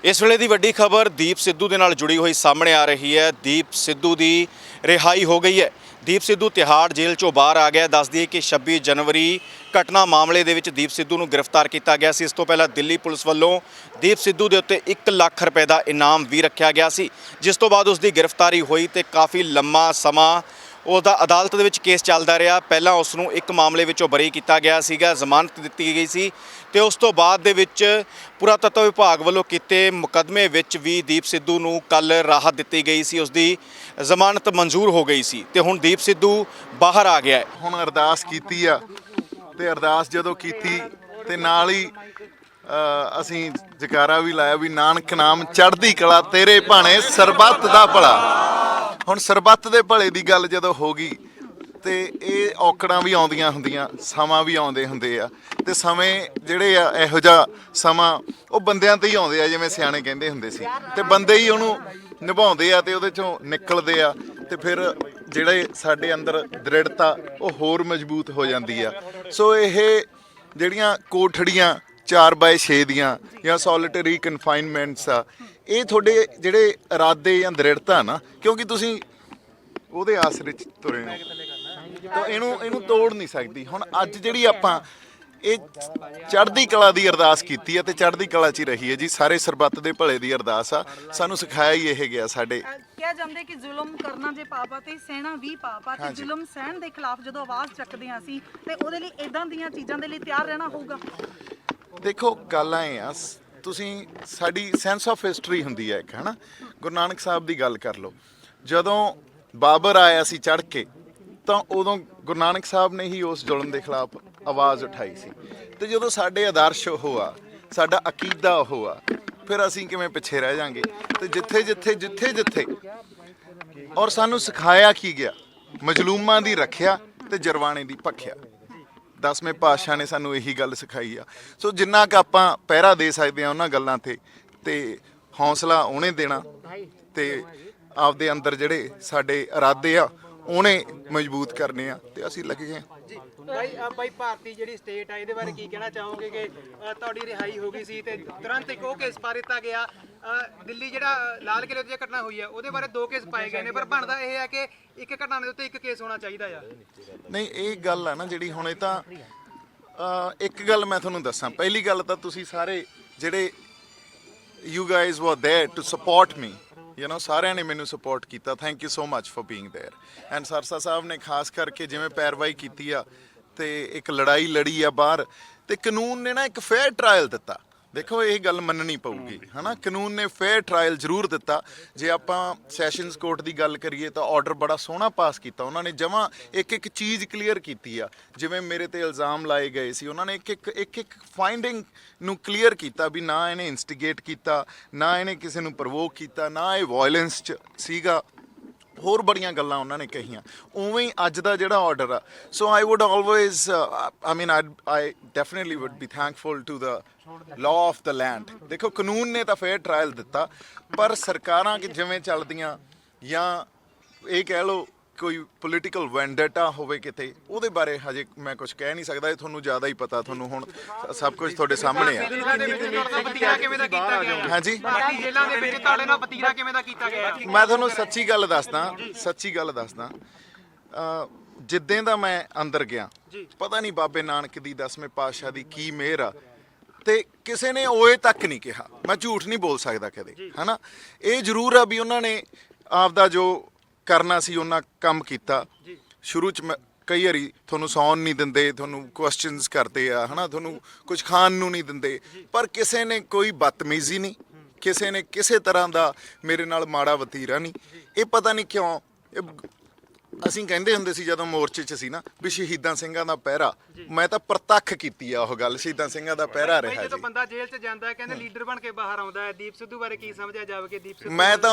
ਇਸ ਵੇਲੇ ਦੀ ਵੱਡੀ ਖਬਰ ਦੀਪ ਸਿੱਧੂ ਦੇ ਨਾਲ ਜੁੜੀ ਹੋਈ ਸਾਹਮਣੇ ਆ ਰਹੀ ਹੈ। ਦੀਪ ਸਿੱਧੂ ਦੀ ਰਿਹਾਈ ਹੋ ਗਈ ਹੈ। ਦੀਪ ਸਿੱਧੂ ਤਿਹਾੜ ਜੇਲ੍ਹ ਚੋਂ ਬਾਹਰ ਆ ਗਿਆ। ਦੱਸ ਦਈਏ ਕਿ 26 ਜਨਵਰੀ ਘਟਨਾ ਮਾਮਲੇ ਦੇ ਵਿੱਚ ਦੀਪ ਸਿੱਧੂ ਨੂੰ ਗ੍ਰਿਫਤਾਰ ਕੀਤਾ ਗਿਆ ਸੀ। ਇਸ ਤੋਂ ਪਹਿਲਾਂ ਦਿੱਲੀ ਪੁਲਿਸ ਵੱਲੋਂ ਦੀਪ ਸਿੱਧੂ ਦੇ ਉੱਤੇ 1 ਲੱਖ ਰੁਪਏ ਦਾ ਇਨਾਮ ਵੀ ਰੱਖਿਆ ਗਿਆ ਸੀ, ਜਿਸ ਤੋਂ ਬਾਅਦ ਉਸ ਦੀ ਗ੍ਰਿਫਤਾਰੀ ਹੋਈ ਤੇ ਕਾਫੀ ਲੰਮਾ ਸਮਾਂ ਉਹਦਾ ਅਦਾਲਤ ਦੇ ਵਿੱਚ ਕੇਸ ਚੱਲਦਾ ਰਿਹਾ। ਪਹਿਲਾਂ ਉਸ ਨੂੰ ਇੱਕ ਮਾਮਲੇ ਵਿੱਚੋਂ ਬਰੀ ਕੀਤਾ ਗਿਆ ਸੀਗਾ, ਜ਼ਮਾਨਤ ਦਿੱਤੀ ਗਈ ਸੀ ਤੇ ਉਸ ਤੋਂ ਬਾਅਦ ਦੇ ਵਿੱਚ ਪੁਰਾਤੱਤਵ ਵਿਭਾਗ ਵੱਲੋਂ ਕੀਤੇ ਮੁਕੱਦਮੇ ਵਿੱਚ ਵੀ ਦੀਪ ਸਿੱਧੂ ਨੂੰ ਕੱਲ ਰਾਹਤ ਦਿੱਤੀ ਗਈ ਸੀ, ਉਸ ਦੀ ਜ਼ਮਾਨਤ ਮਨਜ਼ੂਰ ਹੋ ਗਈ ਸੀ ਤੇ ਹੁਣ ਦੀਪ ਸਿੱਧੂ ਬਾਹਰ ਆ ਗਿਆ ਹੈ। ਹੁਣ ਅਰਦਾਸ ਕੀਤੀ ਆ ਤੇ ਅਰਦਾਸ ਜਦੋਂ ਕੀਤੀ ਤੇ ਨਾਲ ਹੀ ਅਸੀਂ ਜਕਾਰਾ ਵੀ ਲਾਇਆ ਵੀ ਨਾਨਕ ਨਾਮ ਚੜ੍ਹਦੀ ਕਲਾ ਤੇਰੇ ਭਾਣੇ ਸਰਬੱਤ ਦਾ ਭਲਾ। ਹੁਣ ਸਰਬੱਤ ਦੇ ਭਲੇ ਦੀ ਗੱਲ ਜਦੋਂ ਹੋ ਗਈ ਤੇ ਇਹ ਔਕੜਾਂ ਵੀ ਆਉਂਦੀਆਂ ਹੁੰਦੀਆਂ, ਸਮਾਂ ਵੀ ਆਉਂਦੇ ਹੁੰਦੇ ਆ ਤੇ ਸਮੇਂ ਜਿਹੜੇ ਆ ਇਹੋ ਜਿਹਾ ਸਮਾਂ ਉਹ ਬੰਦਿਆਂ ਤੇ ਹੀ ਆਉਂਦੇ ਆ, ਜਿਵੇਂ ਸਿਆਣੇ ਕਹਿੰਦੇ ਹੁੰਦੇ ਸੀ, ਤੇ ਬੰਦੇ ਹੀ ਉਹਨੂੰ ਨਿਭਾਉਂਦੇ ਆ ਤੇ ਉਹਦੇ ਚੋਂ ਨਿਕਲਦੇ ਆ ਤੇ ਫਿਰ ਜਿਹੜੇ ਸਾਡੇ ਅੰਦਰ ਦ੍ਰਿੜਤਾ ਉਹ ਹੋਰ ਮਜ਼ਬੂਤ ਹੋ ਜਾਂਦੀ ਆ। ਸੋ ਇਹ ਜਿਹੜੀਆਂ ਕੋਠੜੀਆਂ 4x6 ਦੀਆਂ ਜਾਂ ਸੋਲਿਟਰੀ ਕਨਫਾਈਨਮੈਂਟਸ ਆ, ਇਹ ਤੁਹਾਡੇ ਜਿਹੜੇ ਇਰਾਦੇ ਜਾਂ ਦ੍ਰਿੜਤਾ ਨਾ, ਕਿਉਂਕਿ ਤੁਸੀਂ ਉਹਦੇ ਆਸਰੇ 'ਚ ਤੁਰੇ ਹੋ ਤਾਂ ਇਹਨੂੰ ਤੋੜ ਨਹੀਂ ਸਕਦੀ। ਹੁਣ ਅੱਜ ਜਿਹੜੀ ਆਪਾਂ ਇਹ ਚੜ੍ਹਦੀ ਕਲਾ ਦੀ ਅਰਦਾਸ ਕੀਤੀ ਹੈ ਤੇ ਚੜ੍ਹਦੀ ਕਲਾ 'ਚ ਹੀ ਰਹੀ ਹੈ ਜੀ। ਸਾਰੇ ਸਰਬੱਤ ਦੇ ਭਲੇ ਦੀ ਅਰਦਾਸ ਆ, ਸਾਨੂੰ ਸਿਖਾਇਆ ਹੀ ਇਹ ਗਿਆ। ਸਾਡੇ ਕਿਹਾ ਜਾਂਦਾ ਕਿ ਜ਼ੁਲਮ ਕਰਨਾ ਜੇ ਪਾਪ ਆ ਤੇ ਸਹਿਣਾ ਵੀ ਪਾਪ ਆ, ਤੇ ਜ਼ੁਲਮ ਸਹਿਣ ਦੇ ਖਿਲਾਫ ਜਦੋਂ ਆਵਾਜ਼ ਚੱਕਦੇ ਆ ਅਸੀਂ ਤੇ ਉਹਦੇ ਲਈ ਇਦਾਂ ਦੀਆਂ ਚੀਜ਼ਾਂ ਦੇ ਲਈ ਤਿਆਰ ਰਹਿਣਾ ਹੋਊਗਾ। ਦੇਖੋ ਗੱਲ ਐ ਆ, ਤੁਸੀਂ ਸਾਡੀ ਸੈਂਸ ਆਫ ਹਿਸਟਰੀ ਹੁੰਦੀ ਹੈ ਇੱਕ, ਹੈ ਨਾ। ਗੁਰੂ ਨਾਨਕ ਸਾਹਿਬ ਦੀ ਗੱਲ ਕਰ ਲਓ, ਜਦੋਂ ਬਾਬਰ ਆਇਆ ਸੀ ਚੜ੍ਹ ਕੇ ਤਾਂ ਉਦੋਂ ਗੁਰੂ ਨਾਨਕ ਸਾਹਿਬ ਨੇ ਹੀ ਉਸ ਜ਼ੁਲਮ ਦੇ ਖਿਲਾਫ ਆਵਾਜ਼ ਉਠਾਈ ਸੀ। ਤੇ ਜਦੋਂ ਸਾਡੇ ਆਦਰਸ਼ ਉਹ ਆ, ਸਾਡਾ ਅਕੀਦਾ ਉਹ ਆ, ਫਿਰ ਅਸੀਂ ਕਿਵੇਂ ਪਿੱਛੇ ਰਹਿ ਜਾਾਂਗੇ। ਤੇ ਜਿੱਥੇ ਔਰ ਸਾਨੂੰ ਸਿਖਾਇਆ ਕੀ ਗਿਆ, ਮਜ਼ਲੂਮਾਂ ਦੀ ਰੱਖਿਆ ਤੇ ਜਰਵਾਣੇ ਦੀ ਭਖਿਆ। 10ਵੇਂ ਪਾਤਸ਼ਾਹ ਨੇ ਸਾਨੂੰ ਇਹੀ ਗੱਲ ਸਿਖਾਈ ਆ। ਸੋ ਜਿੰਨਾ ਕੁ ਆਪਾਂ ਪਹਿਰਾ ਦੇ ਸਕਦੇ ਹਾਂ ਉਹਨਾਂ ਗੱਲਾਂ ਤੇ ਹੌਸਲਾ ਉਹਨੇ ਦੇਣਾ ਤੇ ਆਪਦੇ ਅੰਦਰ ਜਿਹੜੇ ਸਾਡੇ ਇਰਾਦੇ ਆ ਉਹਨੇ ਮਜ਼ਬੂਤ ਕਰਨੇ ਆ ਤੇ ਅਸੀਂ ਲੱਗੇ ਹਾਂ ਜੀ। ਬਾਈ ਭਾਰਤੀ ਜਿਹੜੀ ਸਟੇਟ ਆ ਇਹਦੇ ਬਾਰੇ ਕੀ ਕਹਿਣਾ ਚਾਹੋਗੇ ਕਿ ਤੁਹਾਡੀ ਰਿਹਾਈ ਹੋ ਗਈ ਸੀ ਤੇ ਤੁਰੰਤ ਇੱਕ ਉਹ ਕੇਸ ਪਾ ਦਿੱਤਾ ਗਿਆ। ਦਿੱਲੀ ਜਿਹੜਾ ਲਾਲ ਕਿਲ੍ਹੇ ਤੇ ਘਟਨਾ ਹੋਈ ਆ ਉਹਦੇ ਬਾਰੇ 2 ਕੇਸ ਪਾਏ ਗਏ ਨੇ, ਪਰ ਬਣਦਾ ਇਹ ਹੈ ਕਿ ਇੱਕ ਘਟਨਾ ਦੇ ਉੱਤੇ 1 ਕੇਸ ਹੋਣਾ ਚਾਹੀਦਾ ਆ। ਨਹੀਂ, ਇਹ ਗੱਲ ਆ ਨਾ ਜਿਹੜੀ ਹੁਣ, ਇਹ ਤਾਂ ਇੱਕ ਗੱਲ ਮੈਂ ਤੁਹਾਨੂੰ ਦੱਸਾਂ। ਪਹਿਲੀ ਗੱਲ ਤਾਂ ਤੁਸੀਂ ਸਾਰੇ ਜਿਹੜੇ you guys were there to support me, you know, ਸਾਰਿਆਂ ਨੇ ਮੈਨੂੰ ਸਪੋਰਟ ਕੀਤਾ। Thank you so much for being there. And Sirsa Sahib ਨੇ ਖਾਸ ਕਰਕੇ ਜਿਵੇਂ ਪੈਰਵਾਈ ਕੀਤੀ ਆ ਤੇ ਇੱਕ ਲੜਾਈ ਲੜੀ ਆ ਬਾਹਰ, ਤੇ ਕਾਨੂੰਨ ਨੇ ਨਾ ਇੱਕ ਫੇਅਰ ਟਰਾਇਲ ਦਿੱਤਾ। ਦੇਖੋ ਇਹ ਗੱਲ ਮੰਨਣੀ ਪਊਗੀ, ਹੈ ਨਾ। ਕਾਨੂੰਨ ਨੇ ਫੇਅਰ ਟਰਾਇਲ ਜ਼ਰੂਰ ਦਿੱਤਾ। ਜੇ ਆਪਾਂ ਸੈਸ਼ਨਸ ਕੋਰਟ ਦੀ ਗੱਲ ਕਰੀਏ ਤਾਂ ਆਰਡਰ ਬੜਾ ਸੋਹਣਾ ਪਾਸ ਕੀਤਾ ਉਹਨਾਂ ਨੇ, ਜਮਾਂ ਇੱਕ ਚੀਜ਼ ਕਲੀਅਰ ਕੀਤੀ ਆ। ਜਿਵੇਂ ਮੇਰੇ ਤੇ ਇਲਜ਼ਾਮ ਲਾਏ ਗਏ ਸੀ, ਉਹਨਾਂ ਨੇ ਇੱਕ ਫਾਈਂਡਿੰਗ ਨੂੰ ਕਲੀਅਰ ਕੀਤਾ ਵੀ ਨਾ ਇਹਨੇ ਇਨਸਟੀਗੇਟ ਕੀਤਾ, ਨਾ ਇਹਨੇ ਕਿਸੇ ਨੂੰ ਪ੍ਰਵੋਕ ਕੀਤਾ, ਨਾ ਇਹ ਵਾਇਲੈਂਸ 'ਚ ਸੀਗਾ। ਹੋਰ ਬੜੀਆਂ ਗੱਲਾਂ ਉਹਨਾਂ ਨੇ ਕਹੀਆਂ। ਉਵੇਂ ਹੀ ਅੱਜ ਦਾ ਜਿਹੜਾ ਆਰਡਰ ਆ, so I would always I definitely would be thankful to the law of the land. ਦੇਖੋ ਕਾਨੂੰਨ ਨੇ ਤਾਂ ਫੇਅਰ ਟਰਾਇਲ ਦਿੱਤਾ, ਪਰ ਸਰਕਾਰਾਂ ਕਿ ਜਿਵੇਂ ਚੱਲਦੀਆਂ ਜਾਂ ਇਹ ਕਹਿ ਲਓ ਕੋਈ ਪੋਲੀਟੀਕਲ ਵੈਂਡੇਟਾ ਹੋਵੇ ਕਿਤੇ, ਉਹਦੇ ਬਾਰੇ ਹਜੇ ਮੈਂ ਕੁਝ ਕਹਿ ਨਹੀਂ ਸਕਦਾ। ਇਹ ਤੁਹਾਨੂੰ ਜ਼ਿਆਦਾ ਹੀ ਪਤਾ, ਤੁਹਾਨੂੰ ਹੁਣ ਸਭ ਕੁਝ ਤੁਹਾਡੇ ਸਾਹਮਣੇ ਆ। ਹਾਂਜੀ, ਮੈਂ ਤੁਹਾਨੂੰ ਸੱਚੀ ਗੱਲ ਦੱਸਦਾ ਜਿੱਦਾਂ ਦਾ ਮੈਂ ਅੰਦਰ ਗਿਆ, ਪਤਾ ਨਹੀਂ ਬਾਬੇ ਨਾਨਕ ਦੀ 10ਵੇਂ ਪਾਤਸ਼ਾਹ ਦੀ ਕੀ ਮਿਹਰ ਆ, ਤੇ ਕਿਸੇ ਨੇ ਓਏ ਤੱਕ ਨਹੀਂ ਕਿਹਾ। ਮੈਂ ਝੂਠ ਨਹੀਂ ਬੋਲ ਸਕਦਾ ਕਦੇ, ਹੈ ਨਾ। ਇਹ ਜ਼ਰੂਰ ਆ ਵੀ ਉਹਨਾਂ ਨੇ ਆਪਦਾ ਜੋ ਕਰਨਾ ਸੀ ਉਹਨਾਂ ਕੰਮ ਕੀਤਾ। ਸ਼ੁਰੂ 'ਚ ਕਈ ਵਾਰੀ ਤੁਹਾਨੂੰ ਸੌਣ ਨਹੀਂ ਦਿੰਦੇ, ਤੁਹਾਨੂੰ ਕੁਐਸਚਨਸ ਕਰਦੇ ਆ, ਹੈ ਨਾ, ਤੁਹਾਨੂੰ ਕੁਝ ਖਾਣ ਨੂੰ ਨਹੀਂ ਦਿੰਦੇ, ਪਰ ਕਿਸੇ ਨੇ ਕੋਈ ਬਦਤਮੀਜ਼ੀ ਨਹੀਂ, ਕਿਸੇ ਨੇ ਕਿਸੇ ਤਰ੍ਹਾਂ ਦਾ ਮੇਰੇ ਨਾਲ ਮਾੜਾ ਵਤੀਰਾ ਨਹੀਂ। ਇਹ ਪਤਾ ਨਹੀਂ ਕਿਉਂ ਅਸੀਂ ਕਹਿੰਦੇ ਹੁੰਦੇ ਸੀ ਜਦੋਂ ਮੋਰਚੇ 'ਚ ਸੀ ਨਾ ਵੀ ਸ਼ਹੀਦਾਂ ਸਿੰਘਾਂ ਦਾ ਪਹਿਰਾ। ਮੈਂ ਤਾਂ ਪ੍ਰਤੱਖ ਕੀਤੀ ਆ ਉਹ ਗੱਲ, ਸ਼ਹੀਦਾਂ ਸਿੰਘਾਂ ਦਾ ਪਹਿਰਾ ਰਿਹਾ ਜੀ। ਜਦੋਂ ਬੰਦਾ ਜੇਲ੍ਹ 'ਚ ਜਾਂਦਾ ਹੈ ਕਹਿੰਦੇ ਲੀਡਰ ਬਣ ਕੇ ਬਾਹਰ ਆਉਂਦਾ ਹੈ। ਦੀਪ ਸਿੱਧੂ ਬਾਰੇ ਕੀ ਸਮਝਿਆ ਜਾਵੇ ਕਿ ਦੀਪ ਸਿੱਧੂ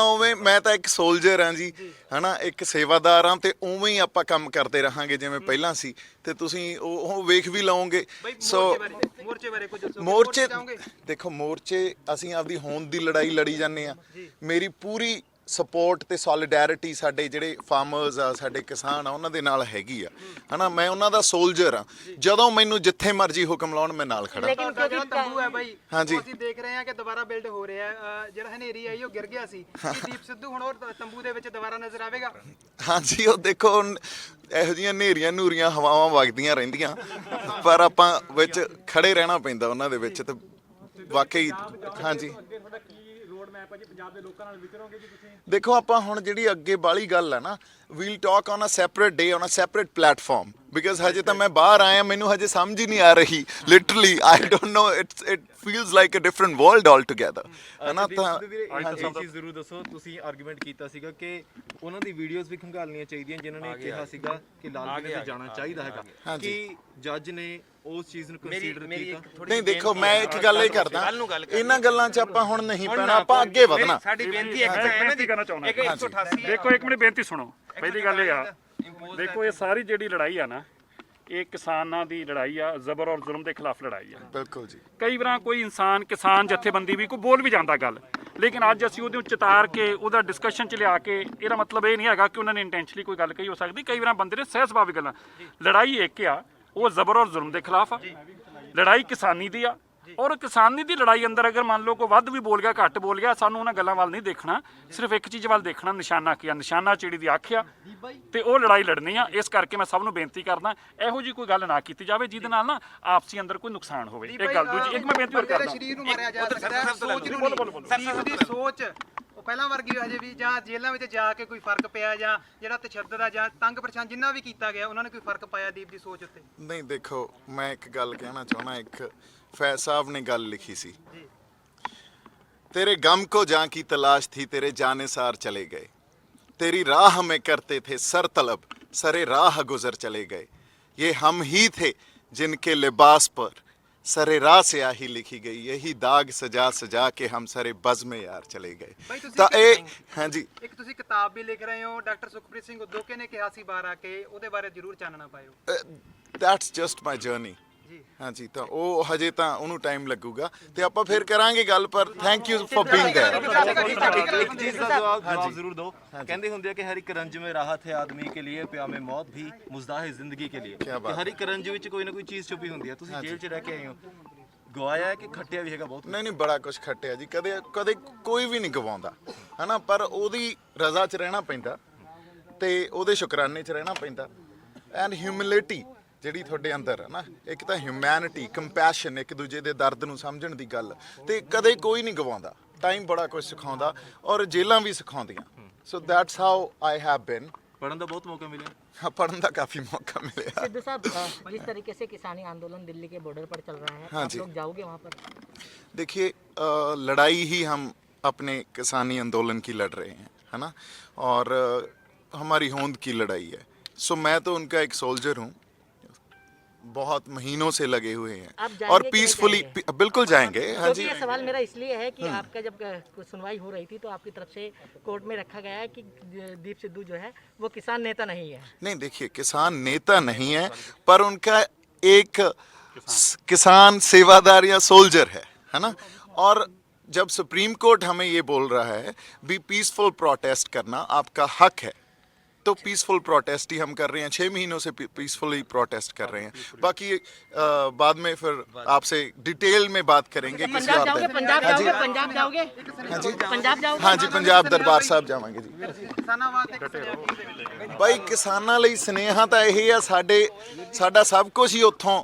ਮੈਂ ਤਾਂ ਇੱਕ ਸੋਲਜਰ ਹਾਂ ਜੀ, ਹਨਾ, ਇੱਕ ਸੇਵਾਦਾਰ ਹਾਂ, ਤੇ ਉਵੇਂ ਹੀ ਆਪਾਂ ਕੰਮ ਕਰਦੇ ਰਹਾਂਗੇ ਜਿਵੇਂ ਪਹਿਲਾਂ ਸੀ, ਤੇ ਤੁਸੀਂ ਉਹ ਵੇਖ ਵੀ ਲਓਗੇ। ਸੋ ਮੋਰਚੇ ਬਾਰੇ ਕੁਝ ਦੇਖੋ, ਮੋਰਚੇ ਅਸੀਂ ਆਪਦੀ ਹੋਂਦ ਦੀ ਲੜਾਈ ਲੜੀ ਜਾਂਦੇ ਆ। ਮੇਰੀ ਪੂਰੀ ਸਪੋਰਟ ਤੇ ਸੋਲੀਡੈਰਿਟੀ ਸਾਡੇ ਜਿਹੜੇ ਫਾਰਮਰਸ ਆ, ਸਾਡੇ ਕਿਸਾਨ ਆ, ਉਹਨਾਂ ਦੇ ਨਾਲ ਹੈਗੀ ਆ, ਹਨਾ। ਮੈਂ ਉਹਨਾਂ ਦਾ ਸੋਲਜਰ ਆ, ਜਦੋਂ ਮੈਨੂੰ ਜਿੱਥੇ ਮਰਜ਼ੀ ਹੁਕਮ ਲਾਉਣ ਮੈਂ ਨਾਲ ਖੜਾ। ਲੇਕਿਨ ਜਿਹੜਾ ਤੰਬੂ ਹੈ ਬਾਈ, ਹਾਂਜੀ। ਅਸੀਂ ਦੇਖ ਰਹੇ ਹਾਂ ਕਿ ਦੁਬਾਰਾ ਬਿਲਡ ਹੋ ਰਿਹਾ ਹੈ। ਜਿਹੜਾ ਹਨੇਰੀ ਆਈ ਉਹ ਗਿਰ ਗਿਆ ਸੀ, ਕੀ ਦੀਪ ਸਿੱਧੂ ਹੁਣ ਉਹ ਤੰਬੂ ਦੇ ਵਿੱਚ ਦੁਬਾਰਾ ਨਜ਼ਰ ਆਵੇਗਾ? ਹਾਂਜੀ, ਉਹ ਦੇਖੋ ਹੁਣ ਇਹੋ ਜਿਹੀਆਂ ਹਨੇਰੀਆਂ ਨੂਰੀਆਂ ਹਵਾਵਾਂ ਵਗਦੀਆਂ ਰਹਿੰਦੀਆਂ, ਪਰ ਆਪਾਂ ਵਿੱਚ ਖੜੇ ਰਹਿਣਾ ਪੈਂਦਾ ਉਹਨਾਂ ਦੇ ਵਿੱਚ। ਤੇ ਵਾਕਈ ਹਾਂਜੀ, ਦੇਖੋ ਆਪਾਂ ਹੁਣ ਜਿਹੜੀ ਅੱਗੇ ਵਾਲੀ ਗੱਲ ਹੈ ਨਾ, we'll talk on a separate day on a separate platform, because ਹਜੇ ਤਾਂ ਮੈਂ ਬਾਹਰ ਆਇਆ, ਮੈਨੂੰ ਹਜੇ ਸਮਝ ਹੀ ਨਹੀਂ ਆ ਰਹੀ। Literally I don't know, it feels like a different world all together, ਹੈ ਨਾ। ਤਾਂ ਇੱਕ ਚੀਜ਼ ਜ਼ਰੂਰ ਦੱਸੋ, ਤੁਸੀਂ ਆਰਗੂਮੈਂਟ ਕੀਤਾ ਸੀਗਾ ਕਿ ਉਹਨਾਂ ਦੀ ਵੀਡੀਓਜ਼ ਵੀ ਖੰਗਾਲਣੀਆਂ ਚਾਹੀਦੀਆਂ, ਜਿਨ੍ਹਾਂ ਨੇ ਕਿਹਾ ਸੀਗਾ ਕਿ ਲਾਲ ਕਿਲੇ ਤੇ ਜਾਣਾ ਚਾਹੀਦਾ ਹੈਗਾ, ਕਿ ਜੱਜ ਨੇ ਉਸ ਚੀਜ਼ ਨੂੰ ਕੰਸੀਡਰ ਕੀਤਾ? ਨਹੀਂ, ਦੇਖੋ ਮੈਂ ਇੱਕ ਗੱਲ ਇਹ ਕਰਦਾ, ਇਹਨਾਂ ਗੱਲਾਂ 'ਚ ਆਪਾਂ ਹੁਣ ਨਹੀਂ ਪੈਣਾ, ਆਪਾਂ ਅੱਗੇ ਵਧਣਾ। ਸਾਡੀ ਬੇਨਤੀ ਹੈ ਬੇਨਤੀ ਕਰਨਾ ਚਾਹੁੰਦਾ। ਦੇਖੋ ਇੱਕ ਮਿੰਟ ਬੇਨਤੀ ਸੁਣੋ। ਪਹਿਲੀ ਗੱਲ ਇਹ ਆ, ਦੇਖੋ ਇਹ ਸਾਰੀ ਜਿਹੜੀ ਲੜਾਈ ਆ ਨਾ, ਇਹ ਕਿਸਾਨਾਂ ਦੀ ਲੜਾਈ ਆ, ਜ਼ਬਰ ਔਰ ਜ਼ੁਲਮ ਦੇ ਖਿਲਾਫ ਲੜਾਈ ਆ। ਬਿਲਕੁਲ ਜੀ। ਕਈ ਵਾਰ ਕੋਈ ਇਨਸਾਨ, ਕਿਸਾਨ ਜਥੇਬੰਦੀ ਵੀ ਕੋਈ ਬੋਲ ਵੀ ਜਾਂਦਾ ਗੱਲ, ਲੇਕਿਨ ਅੱਜ ਅਸੀਂ ਉਹਦੇ ਉੱਤੇ ਚਿਤਾਰ ਕੇ ਉਹਦਾ ਡਿਸਕਸ਼ਨ 'ਚ ਲਿਆ ਕੇ, ਇਹਦਾ ਮਤਲਬ ਇਹ ਨਹੀਂ ਹੈਗਾ ਕਿ ਉਹਨਾਂ ਨੇ ਇੰਟੈਂਸ਼ਨਲੀ ਕੋਈ ਗੱਲ ਕਹੀ ਹੋ ਸਕਦੀ। ਕਈ ਵਾਰ ਬੰਦੇ ਨੇ ਸਹਿ ਸੁਭਾਵਿਕ ਗੱਲਾਂ, ਲੜਾਈ ਇੱਕ ਆ, ਉਹ ਜ਼ਬਰ ਔਰ ਜ਼ੁਲਮ ਦੇ ਖਿਲਾਫ ਆ, ਲੜਾਈ ਕਿਸਾਨੀ ਦੀ ਆ। ਔਰ ਕਿਸਾਨੀ ਦੀ ਲੜਾਈ ਅੰਦਰ ਅਗਰ ਮੰਨ ਲਓ ਕੋਈ ਵੱਧ ਵੀ ਬੋਲ ਗਿਆ, ਘੱਟ ਬੋਲ ਗਿਆ, ਸਾਨੂੰ ਉਹਨਾਂ ਗੱਲਾਂ ਵੱਲ ਨਹੀਂ ਦੇਖਣਾ, ਸਿਰਫ ਇੱਕ ਚੀਜ਼ ਵੱਲ ਦੇਖਣਾ, ਨਿਸ਼ਾਨਾ ਕੀ ਆ, ਨਿਸ਼ਾਨਾ ਚਿੜੀ ਦੀ ਅੱਖ ਆ, ਤੇ ਉਹ ਲੜਾਈ ਲੜਨੀ ਆ। ਇਸ ਕਰਕੇ ਮੈਂ ਸਭ ਨੂੰ ਬੇਨਤੀ ਕਰਦਾ, ਇਹੋ ਜੀ ਕੋਈ ਗੱਲ ਨਾ ਕੀਤੀ ਜਾਵੇ ਜਿਹਦੇ ਨਾਲ ਨਾ ਆਪਸੀ ਅੰਦਰ ਕੋਈ ਨੁਕਸਾਨ ਹੋਵੇ। ਇੱਕ ਗੱਲ ਦੂਜੀ, ਇੱਕ ਮੈਂ ਬੇਨਤੀ ਹੋਰ ਕਰਦਾ, ਸਰੀਰ ਨੂੰ ਮਾਰਿਆ ਜਾ ਸਕਦਾ ਹੈ, ਸੋਚ ਨੂੰ ਨਹੀਂ। ਦੀ ਸੋਚ ਉਹ ਪਹਿਲਾਂ ਵਰਗੀ ਹਜੇ ਵੀ, ਜਾਂ ਜੇਲ੍ਹਾਂ ਵਿੱਚ ਜਾ ਕੇ ਕੋਈ ਫਰਕ ਪਿਆ, ਜਾਂ ਜਿਹੜਾ ਤਸ਼ੱਦਦ ਆ ਜਾਂ ਤੰਗ ਪਰੇਸ਼ਾਨ ਜਿੰਨਾ ਵੀ ਕੀਤਾ ਗਿਆ, ਉਹਨਾਂ ਨੇ ਕੋਈ ਫਰਕ ਪਾਇਆ ਦੀਪ ਦੀ ਸੋਚ ਉੱਤੇ? ਨਹੀਂ, ਦੇਖੋ ਮੈਂ ਇੱਕ ਗੱਲ ਕਹਿਣਾ ਚਾਹੁੰਦਾ, ਇੱਕ फैज साहब ने गल लिखी सी, तेरे गम को जहाँ की तलाश थी तेरे जाने सार चले गए, तेरी राह में करते थे सर तलब सरे राह गुजर चले गए, ये हम ही थे जिनके लिबास पर सरे राह से आही लिखी गई, यही दाग सजा सजा के हम सरे बज़ में यार चले गए। ਤਾਂ ਇਹ ਹਾਂਜੀ, ਇੱਕ ਤੁਸੀਂ ਕਿਤਾਬ ਵੀ ਲਿਖ ਰਹੇ ਹੋ, ਡਾਕਟਰ ਸੁਖਪ੍ਰੀਤ ਸਿੰਘ ਉਦੋਕੇ ਨੇ ਕਿਹਾ ਸੀ ਬਾਹਰ ਆ ਕੇ, ਉਹਦੇ ਬਾਰੇ ਜ਼ਰੂਰ ਚਾਨਣਾ ਪਾਇਓ। That's just my journey. ਹਾਂਜੀ, ਤਾਂ ਉਹ ਹਜੇ ਤਾਂ ਉਹਨੂੰ ਟਾਈਮ ਲੱਗੂਗਾ ਤੇ ਆਪਾਂ ਫਿਰ ਕਰਾਂਗੇ ਗੱਲ, ਪਰ thank you for being there. ਇੱਕ ਚੀਜ਼ ਦਾ ਜਵਾਬ ਜ਼ਰੂਰ ਦਿਓ। ਕਹਿੰਦੇ ਹੁੰਦੇ ਆ ਕਿ ਹਰ ਇੱਕ ਰੰਜ में राहत है आदमी के लिए, प्यामे मौत भी मुजदा है जिंदगी के लिए। क्या बात ਹਰ ਇੱਕ ਰੰਜ ਵਿੱਚ ਕੋਈ ਨਾ ਕੋਈ ਚੀਜ਼ ਛੁਪੀ ਹੁੰਦੀ ਹੈ। ਤੁਸੀਂ ਜੇਲ੍ਹ 'ਚ ਰਹਿ ਕੇ ਆਏ ਹੋ, ਗਵਾਇਆ ਹੈ ਕਿ ਖੱਟਿਆ ਵੀ ਹੈਗਾ ਬਹੁਤ? ਨਹੀਂ ਨਹੀਂ, ਬੜਾ ਕੁਝ ਖੱਟਿਆ ਜੀ, ਕਦੇ ਕਦੇ ਕੋਈ ਵੀ ਨਹੀਂ ਗਵਾਉਂਦਾ, ਹਨਾ, ਪਰ ਉਹਦੀ ਰਜ਼ਾ 'ਚ ਰਹਿਣਾ ਪੈਂਦਾ ਤੇ ਉਹਦੇ ਸ਼ੁਕਰਾਨੇ 'ਚ ਰਹਿਣਾ ਪੈਂਦਾ। ਐਂਡ ਹਿਊਮਿਲਿਟੀ ਜਿਹੜੀ ਤੁਹਾਡੇ ਅੰਦਰ ਹੈ ਨਾ, ਇੱਕ ਤਾਂ ਹਿਊਮੈਨਿਟੀ, ਕੰਪੈਸ਼ਨ, ਇੱਕ ਦੂਜੇ ਦੇ ਦਰਦ ਨੂੰ ਸਮਝਣ ਦੀ ਗੱਲ, ਤੇ ਕਦੇ ਕੋਈ ਨਹੀਂ ਗਵਾਉਂਦਾ। ਟਾਈਮ ਬੜਾ ਕੁਝ ਸਿਖਾਉਂਦਾ ਔਰ ਜੇਲਾਂ ਵੀ ਸਿਖਾਉਂਦੀਆਂ। So that's how I have been. ਪੜਨ ਦਾ ਬਹੁਤ ਮੌਕਾ ਮਿਲਿਆ? हाँ, पढ़ने का काफ़ी मौका मिला। सिद्धू साहब, जिस तरीके से किसानी आंदोलन दिल्ली के बॉर्डर पर चल रहा है, हाँ आप जी। लोग जाओगे वहाँ पर? देखिए, लड़ाई ही हम अपने किसानी आंदोलन की लड़ रहे हैं, है ना, और हमारी होंद की लड़ाई है। सो मैं तो उनका एक सोल्जर हूँ, बहुत महीनों से लगे हुए आप हैं जाएंगे और कि नहीं पीसफुली जाएंगे? बिल्कुल जाएंगे। हाँ क्योंकि जी, ये सवाल मेरा इसलिए है कि आपका जब सुनवाई हो रही थी तो आपकी तरफ से कोर्ट में रखा गया है कि दीप सिद्धू जो है वो किसान नेता नहीं है। नहीं, देखिए किसान नेता नहीं है, पर उनका एक किसान सेवादार या सोल्जर है ना। और जब सुप्रीम कोर्ट हमें ये बोल रहा है भी पीसफुल प्रोटेस्ट करना आपका हक है, तो पीसफुल प्रोटेस्ट ही हम कर रहे हैं। 6 महीनों से पीसफुली प्रोटेस्ट कर रहे हैं। बाकी बाद में फिर आपसे डिटेल में बात करेंगे किसी पंजाब और जाओगे? दिन। पंजाब जाओगे? पंजाब जाओगे? हाँ जी, पंजाब जाओगे? हाँ जी, पंजाब दरबार साहब जावांगे जी। ਕਿਸਾਨਾਂ ਵਾਸਤੇ ਇੱਕ ਸੁਨੇਹਾ ਕੀ ਦੇਵੇਂਗੇ? ਬਾਈ ਕਿਸਾਨਾਂ ਲਈ ਸੁਨੇਹਾ ਤਾਂ ਇਹ ਆ, ਸਾਡਾ ਸਭ ਕੁਝ ਹੀ ਉੱਥੋਂ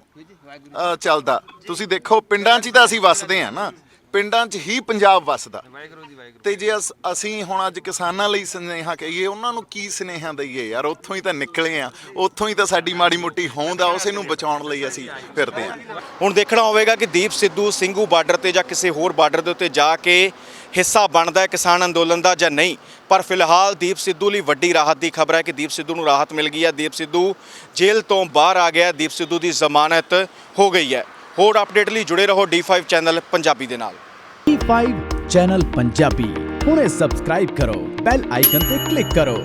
ਚੱਲਦਾ। ਤੁਸੀਂ ਦੇਖੋ ਪਿੰਡਾਂ 'ਚ ਹੀ ਤਾਂ ਅਸੀਂ ਵੱਸਦੇ ਆ ਨਾ, ਪਿੰਡਾਂ 'ਚ ਹੀ ਪੰਜਾਬ ਵੱਸਦਾ। ਤੇ ਜੇ ਅਸੀਂ ਹੁਣ ਅੱਜ ਕਿਸਾਨਾਂ ਲਈ ਸੁਨੇਹਾ ਕਹੀਏ, ਉਹਨਾਂ ਨੂੰ ਕੀ ਸੁਨੇਹਾ ਦਈਏ ਯਾਰ? ਉੱਥੋਂ ਹੀ ਤਾਂ ਨਿਕਲੇ ਆ, ਉੱਥੋਂ ਹੀ ਤਾਂ ਸਾਡੀ ਮਾੜੀ ਮੋਟੀ ਹੋਂਦ ਆ, ਉਸੇ ਨੂੰ ਬਚਾਉਣ ਲਈ ਅਸੀਂ ਫਿਰਦੇ ਆ। ਹੁਣ ਦੇਖਣਾ ਹੋਵੇਗਾ ਕਿ ਦੀਪ ਸਿੱਧੂ ਸਿੰਘੂ ਬਾਰਡਰ ਤੇ ਜਾਂ ਕਿਸੇ ਹੋਰ ਬਾਰਡਰ ਦੇ ਉੱਤੇ ਜਾ ਕੇ ਹਿੱਸਾ ਬਣਦਾ ਹੈ ਕਿਸਾਨ ਅੰਦੋਲਨ ਦਾ ਜਾਂ ਨਹੀਂ। ਪਰ ਫਿਲਹਾਲ ਦੀਪ ਸਿੱਧੂ ਲਈ ਵੱਡੀ ਰਾਹਤ ਦੀ ਖਬਰ ਹੈ ਕਿ ਦੀਪ ਸਿੱਧੂ ਨੂੰ ਰਾਹਤ ਮਿਲ ਗਈ ਹੈ। ਦੀਪ ਸਿੱਧੂ ਜੇਲ੍ਹ ਤੋਂ ਬਾਹਰ ਆ ਗਿਆ। ਦੀਪ ਸਿੱਧੂ ਦੀ ਜ਼ਮਾਨਤ ਹੋ ਗਈ ਹੈ। ਹੋਰ ਅਪਡੇਟ ਲਈ ਜੁੜੇ ਰਹੋ D5 ਚੈਨਲ ਪੰਜਾਬੀ ਦੇ ਨਾਲ। D5 ਚੈਨਲ ਪੰਜਾਬੀ ਹੁਣੇ ਸਬਸਕ੍ਰਾਈਬ ਕਰੋ, ਬੈਲ ਆਈਕਨ ਤੇ ਕਲਿੱਕ ਕਰੋ।